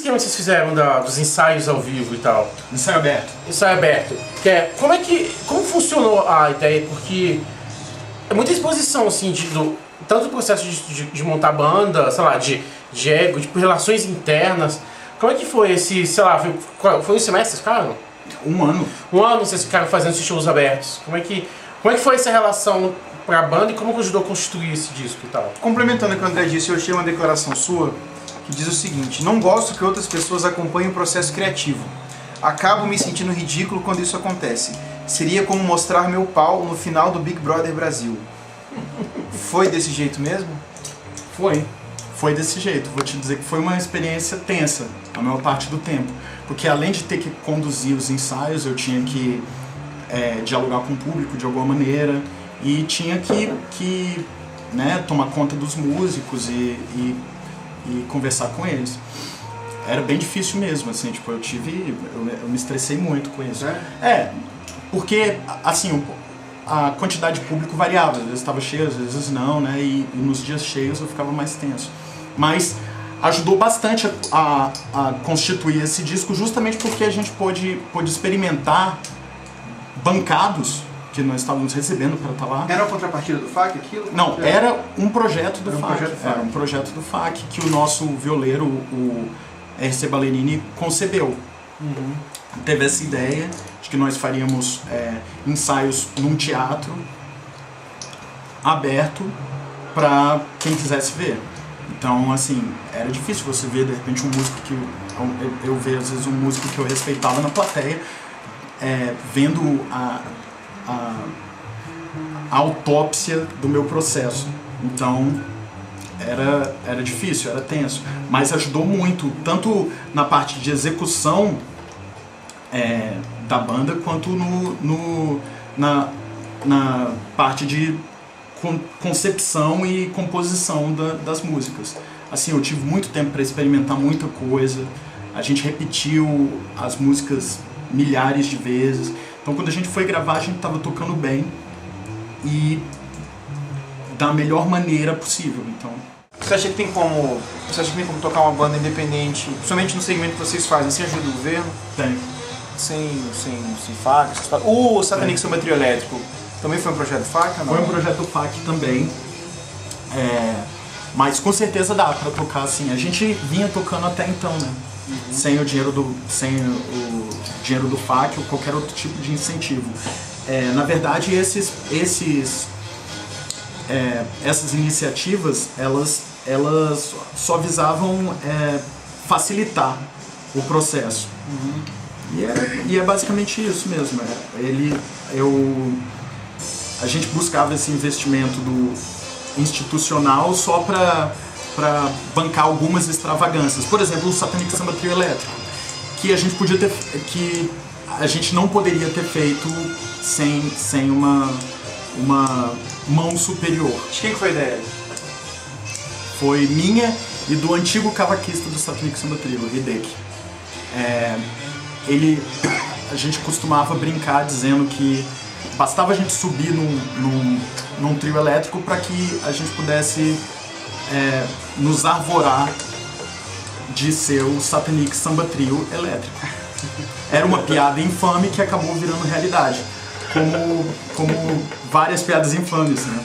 esquema que vocês fizeram dos ensaios ao vivo e tal? Ensaio aberto. Ensaio aberto. Como funcionou a ideia? Porque é muita exposição, assim, tanto o processo de montar banda, sei lá, de ego, de relações internas. Como é que foi esse, sei lá, foi um semestre, cara? Um ano. Um ano vocês ficaram fazendo esses shows abertos. Como é que foi essa relação pra banda e como que ajudou a construir esse disco e tal? Complementando o que o André disse, eu achei uma declaração sua que diz o seguinte: não gosto que outras pessoas acompanhem o processo criativo. Acabo me sentindo ridículo quando isso acontece. Seria como mostrar meu pau no final do Big Brother Brasil. Foi desse jeito mesmo? Foi desse jeito. Vou te dizer que foi uma experiência tensa a maior parte do tempo. Porque além de ter que conduzir os ensaios, eu tinha que dialogar com o público de alguma maneira e tinha que né, tomar conta dos músicos e conversar com eles. Era bem difícil mesmo, assim, tipo, eu me estressei muito com isso. Porque, assim, a quantidade de público variava, às vezes estava cheio, às vezes não, né, e nos dias cheios eu ficava mais tenso. Mas ajudou bastante a constituir esse disco justamente porque a gente pôde experimentar bancados que nós estávamos recebendo para estar lá. Era uma contrapartida do FAC aquilo? Não, era um projeto do FAC. Era um projeto do FAC que o nosso violeiro, o R.C. Ballerini, concebeu. Teve essa ideia de que nós faríamos ensaios num teatro aberto para quem quisesse ver. Então, assim, era difícil você ver, de repente, um músico que eu vejo, às vezes, um músico que eu respeitava na plateia, vendo a autópsia do meu processo. Então, era difícil, era tenso, mas ajudou muito, tanto na parte de execução da banda, quanto na parte de concepção e composição das músicas. Assim, eu tive muito tempo para experimentar muita coisa, a gente repetiu as músicas milhares de vezes, então quando a gente foi gravar a gente estava tocando bem e da melhor maneira possível. Então, Você acha que tem como tocar uma banda independente, principalmente no segmento que vocês fazem, sem ajuda do governo? tem. Sem FAC? O Satanic Samba Trio Elétrico também foi um projeto do FAC? Ou não? Foi um projeto do FAC também, mas com certeza dá pra tocar assim. A gente vinha tocando até então, né? Sem o dinheiro do FAC ou qualquer outro tipo de incentivo. Na verdade, essas iniciativas, elas só visavam facilitar o processo. E é basicamente isso mesmo. A gente buscava esse investimento institucional só para bancar algumas extravagâncias. Por exemplo, o Satanic Samba Trio Elétrico, que a gente não poderia ter feito sem uma mão superior. De quem que foi a ideia? Foi minha e do antigo cavaquista do Satanic Samba Trio, o Hideki. A gente costumava brincar dizendo que bastava a gente subir num trio elétrico para que a gente pudesse nos arvorar de ser o Satanic Samba Trio Elétrico. Era uma piada infame que acabou virando realidade, como várias piadas infames, né?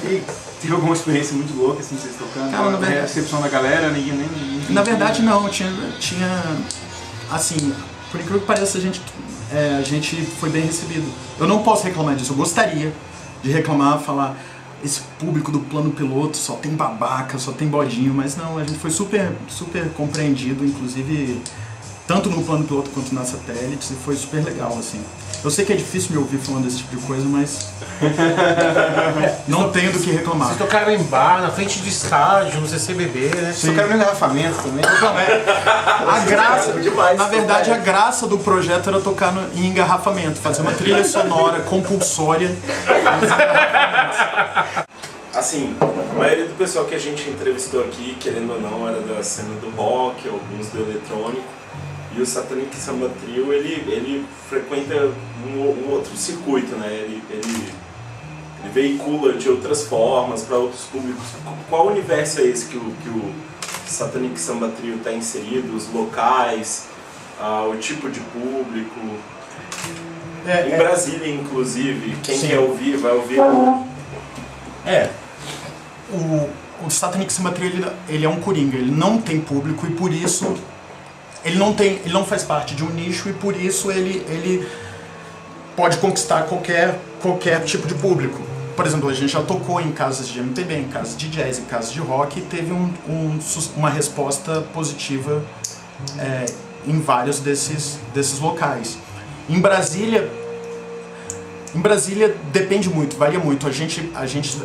E teve alguma experiência muito louca assim, vocês tocando? Cara, a recepção da galera, ninguém nem... Na verdade não, tinha assim, por incrível que pareça, a gente foi bem recebido. Eu não posso reclamar disso, eu gostaria de reclamar, falar esse público do plano piloto só tem babaca, só tem bodinho, mas não, a gente foi super, super compreendido, inclusive tanto no plano piloto quanto nas satélites, e foi super legal, assim. Eu sei que é difícil me ouvir falando desse tipo de coisa, mas não tenho do que reclamar. Vocês tocaram em bar, na frente de estádio, no CCBB, né? Vocês tocaram no engarrafamento também? Na verdade, a graça do projeto era tocar em engarrafamento, fazer uma trilha sonora compulsória. Assim, a maioria do pessoal que a gente entrevistou aqui, querendo ou não, era da cena do rock, alguns do eletrônico. E o Satanic Samba Trio, ele frequenta um outro circuito, né? Ele veicula de outras formas para outros públicos. Qual universo é esse que o Satanic Samba Trio está inserido, os locais, o tipo de público. Em Brasília, inclusive, quem quer ouvir, vai ouvir. O Satanic Samba Trio, ele é um coringa, ele não tem público e por isso ele não faz parte de um nicho e por isso ele pode conquistar qualquer tipo de público. Por exemplo, a gente já tocou em casas de MPB, em casas de jazz, em casas de rock e teve uma resposta positiva em vários desses locais. Em Brasília depende muito, varia muito. A gente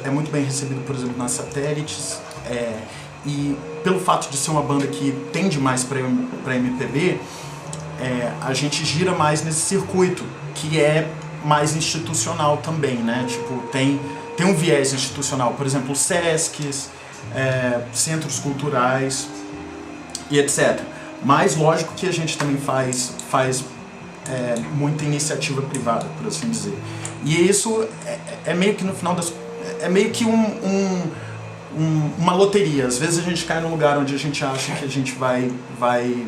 é muito bem recebido, por exemplo, nas satélites e pelo fato de ser uma banda que tende mais para MPB, a gente gira mais nesse circuito, que é mais institucional também, né? Tipo, tem um viés institucional, por exemplo, SESCs, centros culturais e etc. Mas lógico que a gente também faz muita iniciativa privada, por assim dizer. E isso é meio que no final das... é meio que uma loteria. Às vezes a gente cai num lugar onde a gente acha que a gente vai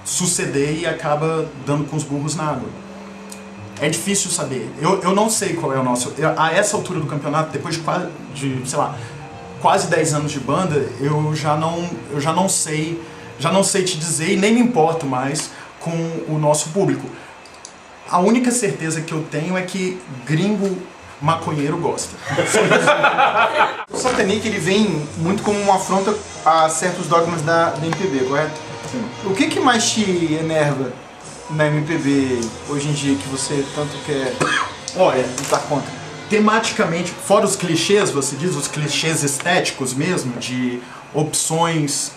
suceder e acaba dando com os burros na água. É difícil saber. Eu não sei qual é o nosso... A essa altura do campeonato, depois de quase 10 anos de banda, eu já não sei te dizer e nem me importo mais com o nosso público. A única certeza que eu tenho é que gringo maconheiro gosta. O Satanic, ele vem muito como uma afronta a certos dogmas da MPB, correto? Sim. O que mais te enerva na MPB hoje em dia que você tanto quer lutar contra? Tematicamente, fora os clichês, você diz, os clichês estéticos mesmo, de opções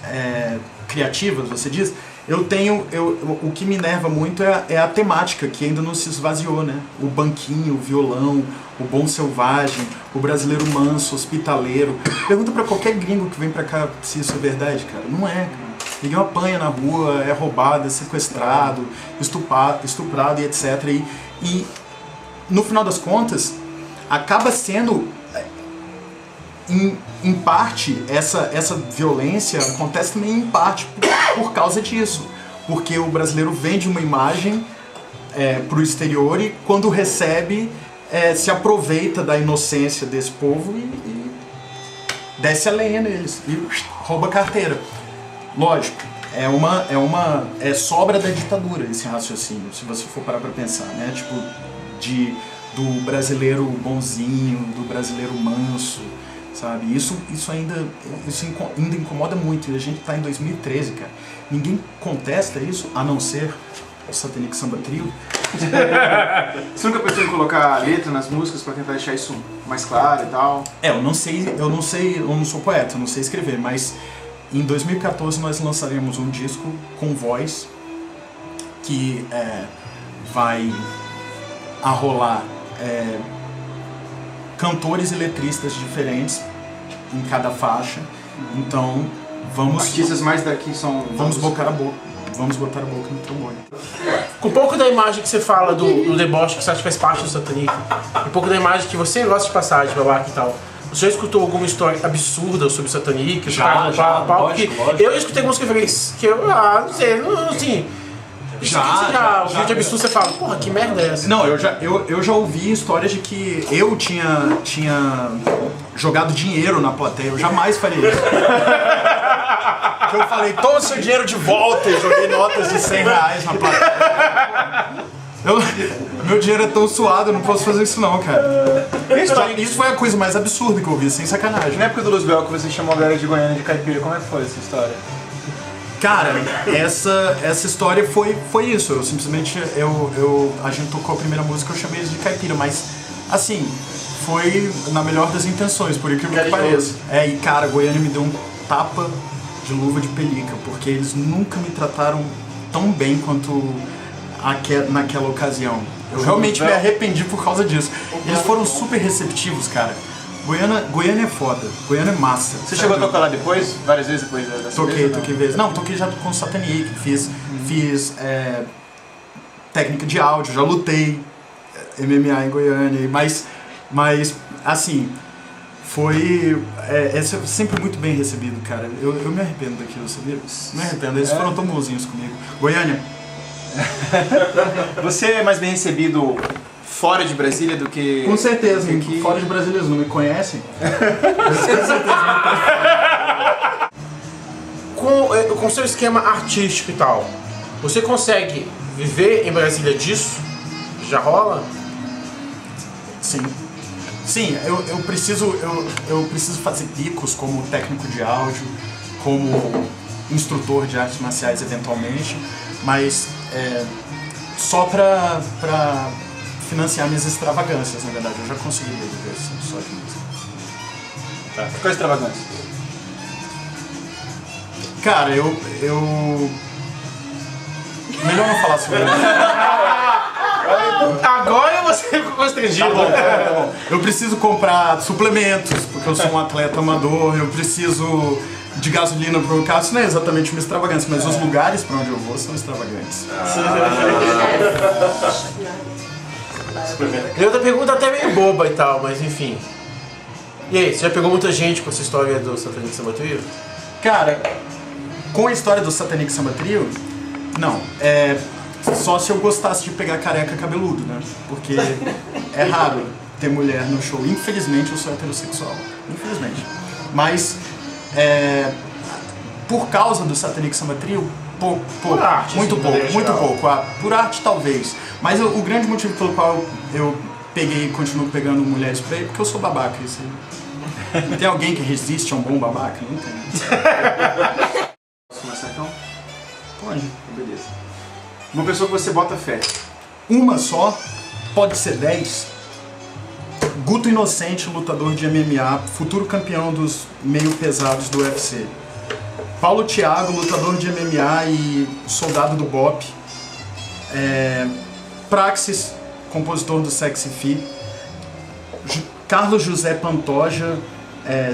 criativas, você diz, o que me enerva muito é a temática, que ainda não se esvaziou, né? O banquinho, o violão, o bom selvagem, o brasileiro manso, hospitaleiro. Pergunta pra qualquer gringo que vem pra cá se isso é verdade, cara. Não é, cara. Ninguém apanha na rua, é roubado, é sequestrado, estuprado e etc. E no final das contas, acaba sendo... Em parte, essa violência acontece também em parte por causa disso. Porque o brasileiro vende uma imagem pro exterior e quando recebe, se aproveita da inocência desse povo e desce a lenha neles e rouba a carteira. Lógico, é sobra da ditadura esse raciocínio, se você for parar pra pensar, né? Tipo, do brasileiro bonzinho, do brasileiro manso, sabe? Isso ainda incomoda muito, e a gente tá em 2013, cara. Ninguém contesta isso, a não ser o Satanic Samba Trio. Você nunca pensou em colocar letra nas músicas pra tentar deixar isso mais claro e tal? Eu não sou poeta, eu não sei escrever, mas em 2014 nós lançaremos um disco com voz que vai arrolar cantores e letristas diferentes em cada faixa. Então vamos... Artistas mais daqui são... Vamos botar a boca no trombone. Com um pouco da imagem que você fala do deboche, que você acha que faz parte do Satanic, um pouco da imagem que você gosta de passar de babaca e tal, você já escutou alguma história absurda sobre o Satanic? Já, lógico. Eu escutei algumas referências que eu, não sei, assim... Já, o vídeo absurdo você fala, porra, que merda é essa? Não, eu já ouvi histórias de que eu tinha jogado dinheiro na plateia, eu jamais faria isso. Que eu falei, toma seu dinheiro de volta e joguei notas de 100 reais na plateia. Meu dinheiro é tão suado, eu não posso fazer isso não, cara. Isso foi a coisa mais absurda que eu ouvi, sem sacanagem. Na época do Luz Bel, que você chamou a galera de Goiânia de caipira, como é que foi essa história? Cara, essa história foi isso. Eu simplesmente, a gente tocou a primeira música, eu chamei eles de caipira, mas assim, foi na melhor das intenções, por incrível que pareça. E cara, Goiânia me deu um tapa de luva de pelica, porque eles nunca me trataram tão bem quanto naquela ocasião. Eu realmente me arrependi por causa disso. Eles foram super receptivos, cara. Goiânia é foda, Goiânia é massa. Você chegou a tocar lá depois? Várias vezes depois da Toquei vezes. Não, toquei já com o Satanic, fiz técnica de áudio, já lutei MMA em Goiânia, mas assim, É sempre muito bem recebido, cara. Eu me arrependo daquilo, sabia? Me arrependo, eles foram tão bonzinhos comigo. Goiânia. Você é mais bem recebido fora de Brasília do que... Com certeza, aqui? fora de Brasília eles não me conhecem. Com seu esquema artístico e tal, você consegue viver em Brasília disso? Já rola? Sim. Sim, eu preciso fazer bicos como técnico de áudio, como instrutor de artes marciais eventualmente, mas só pra financiar minhas extravagâncias, na verdade. Eu já consegui viver assim, só de música. Qual é a extravagância? Cara, melhor não falar sobre isso. Agora você ficou constrangido. Tá bom. Eu preciso comprar suplementos, porque eu sou um atleta amador, eu preciso de gasolina pro carro. Isso não é exatamente uma extravagância, mas os lugares pra onde eu vou são extravagantes. E outra pergunta até meio boba e tal, mas enfim. E aí, você já pegou muita gente com essa história do Satanic Samba Trio? Cara, com a história do Satanic Samba Trio, não. Só se eu gostasse de pegar careca cabeludo, né? Porque é raro ter mulher no show. Infelizmente eu sou heterossexual. Infelizmente. Mas, por causa do Satanic Samba Trio, pouco. Muito pouco. Por arte, talvez. Mas o grande motivo pelo qual eu peguei e continuo pegando mulheres por aí é porque eu sou babaca. Isso aí. Tem alguém que resiste a um bom babaca? Não tem. Posso começar então? Pode. Beleza. Uma pessoa que você bota fé. Uma só, pode ser 10. Guto Inocente, lutador de MMA, futuro campeão dos meio pesados do UFC. Paulo Thiago, lutador de MMA e soldado do BOP. Praxis, compositor do Sexy Fi. Carlos José Pantoja,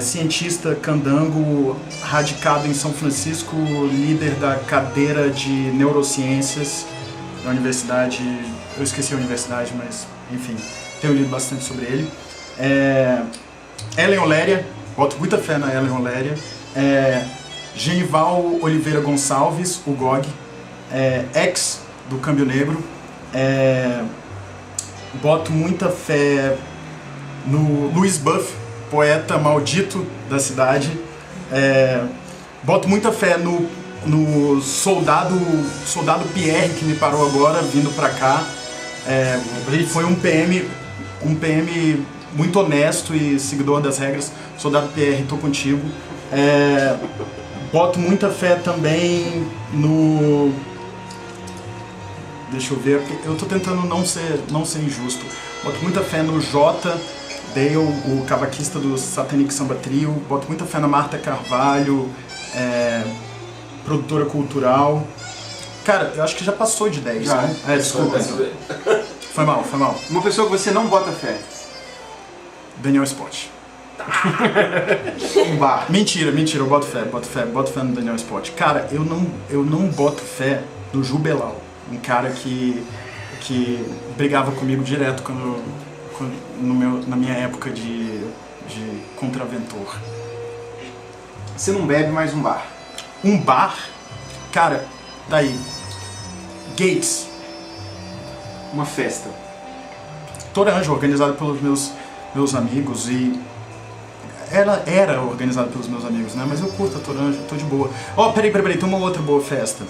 cientista candango, radicado em São Francisco, líder da cadeira de neurociências da universidade, eu esqueci a universidade, mas enfim, tenho lido bastante sobre ele. Ellen Oléria, boto muita fé na Ellen Oléria. Genival Oliveira Gonçalves, o GOG, ex do Câmbio Negro. Boto muita fé no Luiz Buff, poeta maldito da cidade. Boto muita fé no soldado Pierre, que me parou agora, vindo pra cá. Foi um PM muito honesto e seguidor das regras. Soldado Pierre, tô contigo. Boto muita fé também no... Deixa eu ver, eu tô tentando não ser injusto. Boto muita fé no Jota Dale, o cavaquista do Satanic Samba Trio. Boto muita fé na Marta Carvalho, produtora cultural. Cara, eu acho que já passou de 10, já, né? Desculpa. Foi mal. Uma pessoa que você não bota fé. Daniel Spot. Um bar. Mentira, eu boto fé no Daniel Spot. Cara, eu não boto fé no Jubelau. Um cara que brigava comigo direto na minha época de contraventor. Você não bebe mais um bar? Um bar? Cara, daí. Gates. Uma festa. Toranjo, organizado pelos meus amigos e... Ela era organizada pelos meus amigos, né? Mas eu curto a Toranjo, tô de boa. Peraí, tem uma outra boa festa.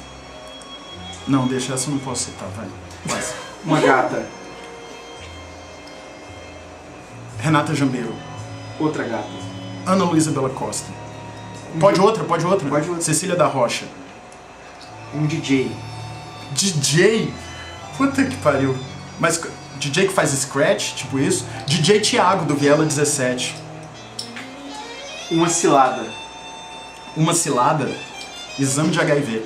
Não, deixa, essa eu não posso citar, vai. Mas... Uma gata. Renata Jambeiro. Outra gata. Ana Luísa Bela Costa. Pode outra? Pode outra. Cecília da Rocha. Um DJ. DJ? Puta que pariu. Mas DJ que faz scratch, tipo isso. DJ Thiago, do Viela 17. Uma cilada. Uma cilada? Exame de HIV.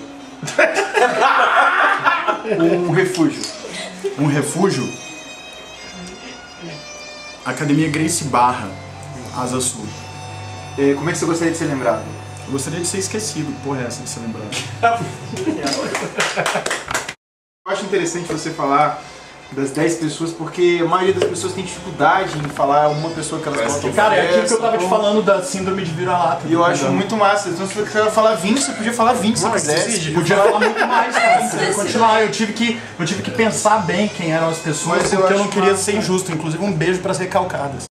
Um refúgio. Um refúgio? Academia Grace Barra, Asa Sul. Como é que você gostaria de ser lembrado? Eu gostaria de ser esquecido, porra, essa de ser lembrado. Eu acho interessante você falar das 10 pessoas, porque a maioria das pessoas tem dificuldade em falar uma pessoa que elas Parece botam que- Cara, é aquilo que eu tava te conversa, falando da síndrome de vira-lata. E eu acho muito massa. Então, se você quiser falar 20, você podia falar 20 se Não, quisesse. decide. Podia falar muito mais, cara. Isso, Eu continuar. Eu tive que pensar bem quem eram as pessoas, Mas eu porque eu acho não queria massa. ser injusto. Inclusive, um beijo pras recalcadas.